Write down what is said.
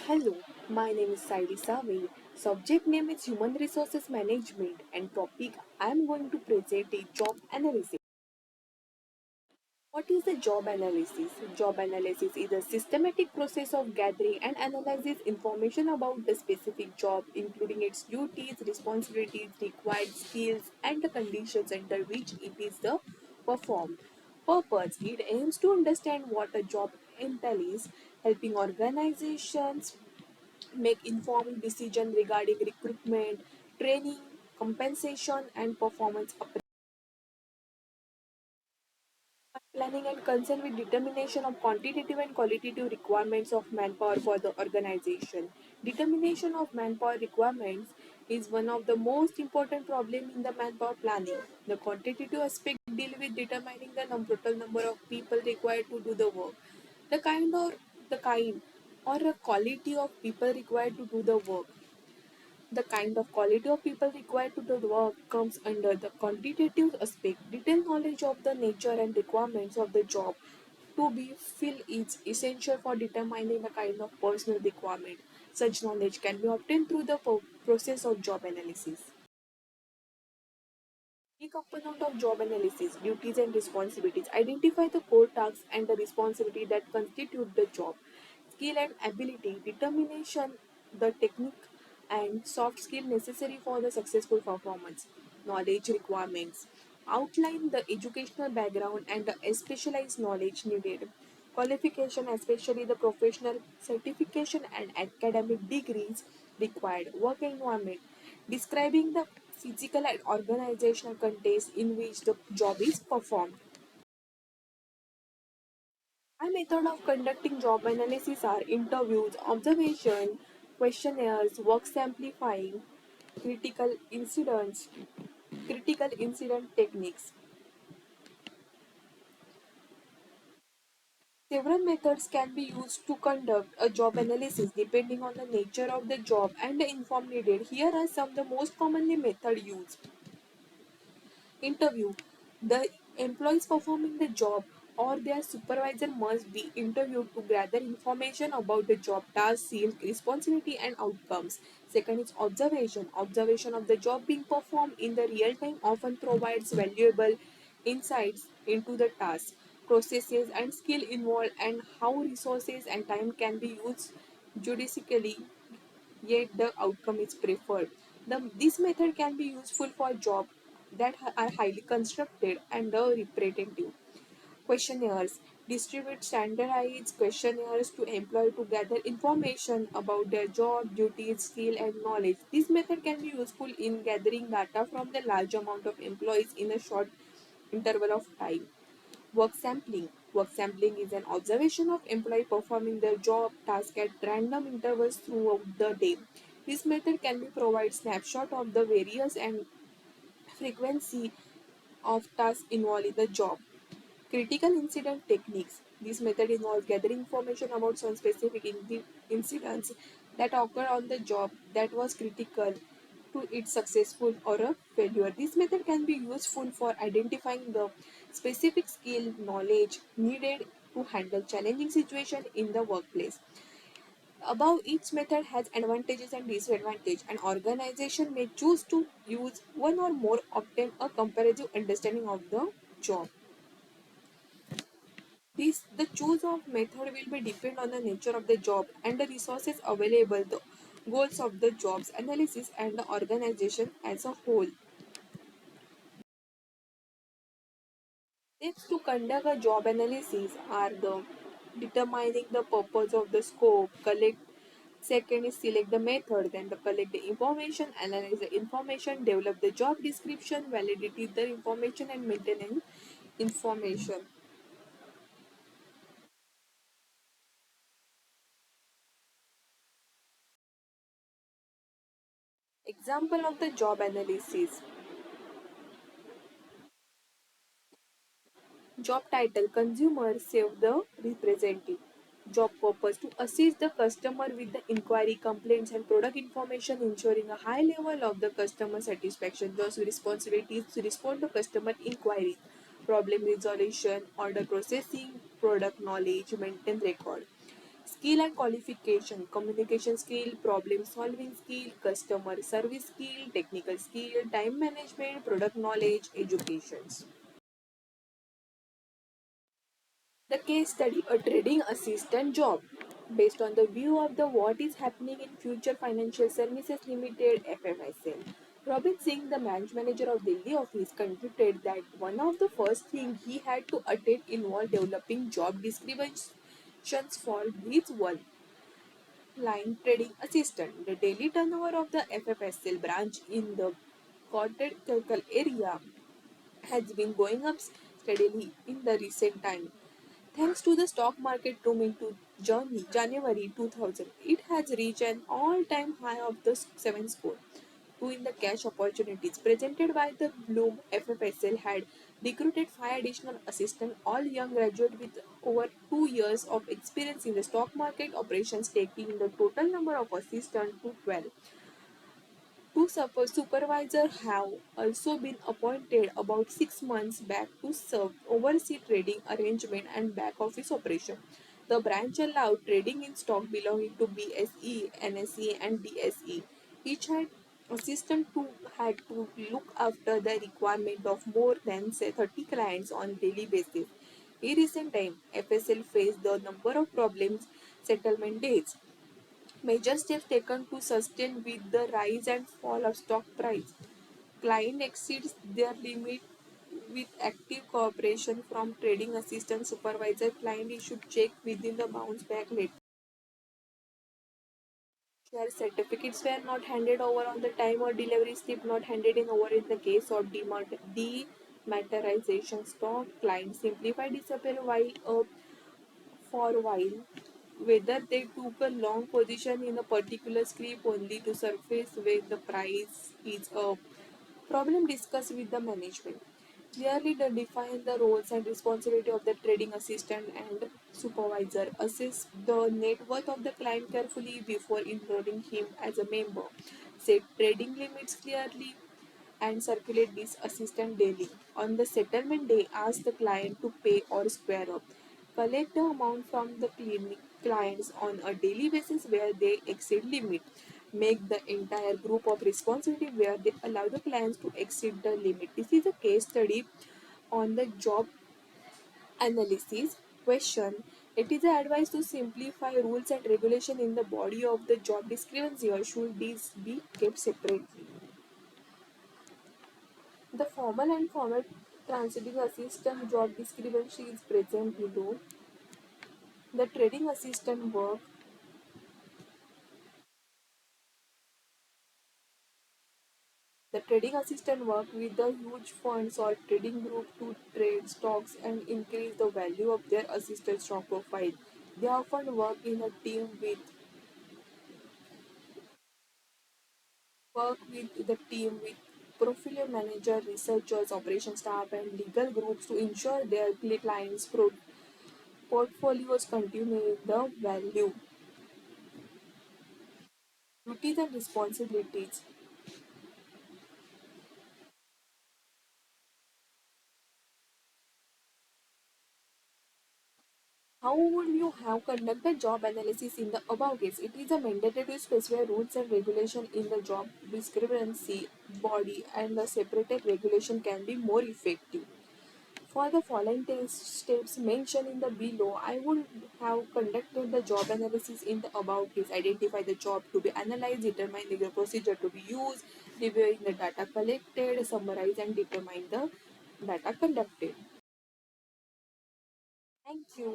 Hello, my name is Saidi Savi. Subject name is Human Resources Management and topic I am going to present is job analysis. What is a job analysis? Job analysis is a systematic process of gathering and analyzing information about the specific job, including its duties, responsibilities, required skills, and the conditions under which it is performed. Purpose: it aims to understand what a job entails, helping organizations make informed decisions regarding recruitment, training, compensation, and performance planning and concern with determination of quantitative and qualitative requirements of manpower for the organization. Determination of manpower requirements is one of the most important problems in the manpower planning. The quantitative aspect deal with determining the total number of people required to do the work. The kind or a quality of people required to do the work. The kind of quality of people required to do the work comes under the quantitative aspect. Detailed knowledge of the nature and requirements of the job to be filled is essential for determining the kind of personal requirement. Such knowledge can be obtained through the process of job analysis. Key component of job analysis: duties and responsibilities. Identify the core tasks and the responsibility that constitute the job. Skill and ability. Determination the technique and soft skill necessary for the successful performance. Knowledge requirements. Outline the educational background and the specialized knowledge needed. Qualification, especially the professional certification and academic degrees required. Work environment, describing the physical and organizational context in which the job is performed. My method of conducting job analysis are interviews, observation, questionnaires, work samplifying, critical incidents, critical incident techniques. Several methods can be used to conduct a job analysis depending on the nature of the job and the info needed. Here are some of the most commonly method used. Interview. The employees performing the job or their supervisor must be interviewed to gather information about the job task, skill, responsibility, and outcomes. Second is observation. Observation of the job being performed in the real time often provides valuable insights into the task, processes, and skill involved, and how resources and time can be used judiciously, yet the outcome is preferred. This method can be useful for jobs that are highly constructed and repetitive. Questionnaires distribute standardized questionnaires to employees to gather information about their job, duties, skill, and knowledge. This method can be useful in gathering data from the large amount of employees in a short interval of time. Work sampling. Work sampling is an observation of employee performing their job task at random intervals throughout the day. This method can be provide snapshot of the various and frequency of tasks involved in the job. Critical incident techniques. This method involves gathering information about some specific incidents that occur on the job that was critical to its successful or a failure. This method can be useful for identifying the specific skill knowledge needed to handle challenging situations in the workplace. Above, each method has advantages and disadvantages. An organization may choose to use one or more, obtain a comparative understanding of the job. The choice of method will be depend on the nature of the job and the resources available, the goals of the jobs analysis and the organization as a whole. Steps to conduct a job analysis are the determining the purpose of the scope, collect second is select the method, then the collect the information, analyze the information, develop the job description, validate the information and maintain information. Example of the job analysis. Job title: Consumer Save the Representative. Job purpose: to assist the customer with the inquiry, complaints, and product information, ensuring a high level of the customer satisfaction. Thus, responsibilities to respond to customer inquiries, problem resolution, order processing, product knowledge, maintain record. Skill and qualification, communication skill, problem solving skill, customer service skill, technical skill, time management, product knowledge, educations. The case study, a trading assistant job. Based on the view of the what is happening in Future Financial Services Limited FFSL. Robin Singh, the branch manager of Delhi office, concluded that one of the first things he had to attend involved developing job descriptions for his one line trading assistant. The daily turnover of the FFSL branch in the Cotted Circle area has been going up steadily in the recent time. Thanks to the stock market boom into January 2000, it has reached an all-time high of the 7 score. Two in the cash opportunities presented by the Bloom FFSL had recruited 5 additional assistants, all young graduates with over 2 years of experience in the stock market operations, taking the total number of assistants to 12. Two supervisors have also been appointed about 6 months back to serve oversee trading arrangement and back office operation. The branch allowed trading in stock belonging to BSE, NSE, and DSE. Each had assistant who had to look after the requirement of more than say 30 clients on daily basis. In recent time, FSL faced the number of problems settlement days. Major steps taken to sustain with the rise and fall of stock price. Client exceeds their limit with active cooperation from trading assistant supervisor. Client issued check within the bounce back later. Share certificates were not handed over on the time or delivery slip not handed in over in the case of dematerialization stock. Client simplified disappear while for a while, whether they took a long position in a particular script only to surface when the price is up. Problem discussed with the management. Clearly define the roles and responsibility of the trading assistant and supervisor. Assess the net worth of the client carefully before enrolling him as a member. Set trading limits clearly and circulate this assistant daily. On the settlement day, ask the client to pay or square up. Collect the amount from the clients on a daily basis where they exceed limit. Make the entire group of responsibility where they allow the clients to exceed the limit. This is a case study on the job analysis. Question. It is advised to simplify rules and regulation in the body of the job description, or should these be kept separately? The formal and formal translating assistant job description is present below. The trading assistant work. The trading assistant work with the huge funds or trading group to trade stocks and increase the value of their assistant stock profile. They often work with the team with portfolio manager, researchers, operation staff, and legal groups to ensure their clients' portfolios continue the value. Duties and responsibilities. How would you have conducted job analysis in the above case? It is a mandatory to specify rules and regulation in the job discrepancy body, and the separated regulation can be more effective. For the following steps mentioned in the below, I would have conducted the job analysis in the above case. Identify the job to be analyzed, determine the procedure to be used, reviewing the data collected, summarize and determine the data conducted. Thank you.